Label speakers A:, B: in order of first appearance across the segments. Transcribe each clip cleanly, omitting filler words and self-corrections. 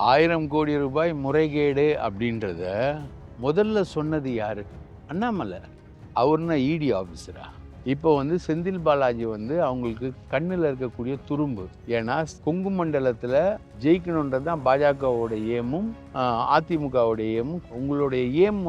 A: ₹1000 கோடி முறைகேடு அப்படின்றத முதல்ல சொன்னது யாரு? அண்ணாமலை. அவர்னா இடி ஆஃபீஸரா? இப்போ செந்தில் பாலாஜி அவங்களுக்கு கண்ணில் இருக்கக்கூடிய துரும்பு. ஏன்னா கொங்கு மண்டலத்தில் ஜெயிக்கணுன்றது தான் பாஜகவோட ஏமும் அதிமுகவோட ஏமும். உங்களுடைய ஏம்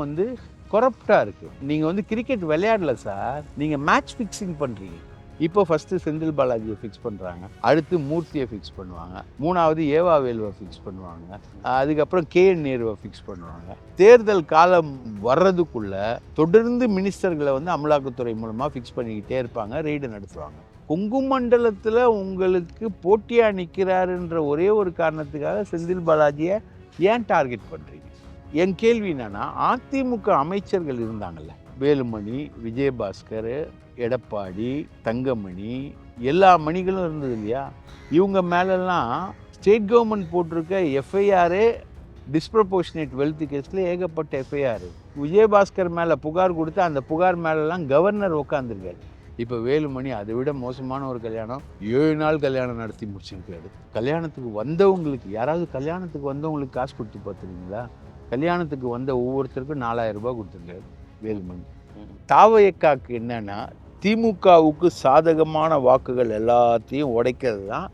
A: கொரப்டாக இருக்குது. நீங்கள் கிரிக்கெட் விளையாடல சார், நீங்கள் மேட்ச் ஃபிக்ஸிங் பண்ணுறீங்க. இப்போ ஃபஸ்ட்டு செந்தில் பாலாஜியை ஃபிக்ஸ் பண்ணுறாங்க, அடுத்து மூர்த்தியை ஃபிக்ஸ் பண்ணுவாங்க, மூணாவது ஏவாவேலுவை ஃபிக்ஸ் பண்ணுவாங்க, அதுக்கப்புறம் கேஎன் நேருவை ஃபிக்ஸ் பண்ணுவாங்க. தேர்தல் காலம் வர்றதுக்குள்ள தொடர்ந்து மினிஸ்டர்களை அமலாக்கத்துறை மூலமாக ஃபிக்ஸ் பண்ணிக்கிட்டே இருப்பாங்க, ரெய்டு நடத்துவாங்க. கொங்கு மண்டலத்தில் உங்களுக்கு போட்டியாக நிற்கிறாருன்ற ஒரே ஒரு காரணத்துக்காக செந்தில் பாலாஜியை ஏன் டார்கெட் பண்ணுறீங்க? என் கேள்வி என்னன்னா, அதிமுக அமைச்சர்கள் இருந்தாங்கல்ல, வேலுமணி, விஜயபாஸ்கர், எடப்பாடி, தங்கமணி, எல்லா மணிகளும் இருந்தது இல்லையா? இவங்க மேலெல்லாம் ஸ்டேட் கவர்மெண்ட் போட்டிருக்க எஃப்ஐஆரு டிஸ்ப்ரப்போர்ஷனேட் வெல்த் கேஸில் ஏகப்பட்ட எஃப்ஐஆர். விஜயபாஸ்கர் மேலே புகார் கொடுத்து அந்த புகார் மேலெல்லாம் கவர்னர் உட்காந்துருக்காரு. இப்போ வேலுமணி அதை விட மோசமான ஒரு கல்யாணம், 7 நாள் கல்யாணம் நடத்தி முடிச்சிருக்காரு. கல்யாணத்துக்கு வந்தவங்களுக்கு, யாராவது கல்யாணத்துக்கு வந்தவங்களுக்கு காசு கொடுத்து பார்த்துருக்கீங்களா? கல்யாணத்துக்கு வந்த ஒவ்வொருத்தருக்கும் 4000 ரூபாய் கொடுத்துருக்காரு வேலுமணி. தாவயக்காக்கு என்னன்னா, திமுகவுக்கு சாதகமான வாக்குகள் எல்லாத்தையும் உடைக்கிறது தான்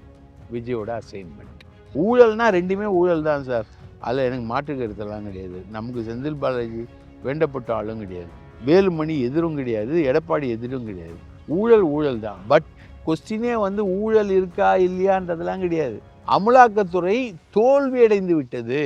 A: விஜயோட அசைன்மெண்ட். ஊழல்னா ரெண்டுமே ஊழல் தான் சார், அதில் எனக்கு மாற்று கருத்தெல்லாம் கிடையாது. நமக்கு செந்தில் பாலாஜி வேண்டப்பட்ட ஆளும் கிடையாது, வேலுமணி எதிரும் கிடையாது, எடப்பாடி எதிரும் கிடையாது. ஊழல் ஊழல் தான். பட் கொஸ்டினே ஊழல் இருக்கா இல்லையான்றதெல்லாம் கிடையாது. அமலாக்கத்துறை தோல்வி அடைந்து விட்டது.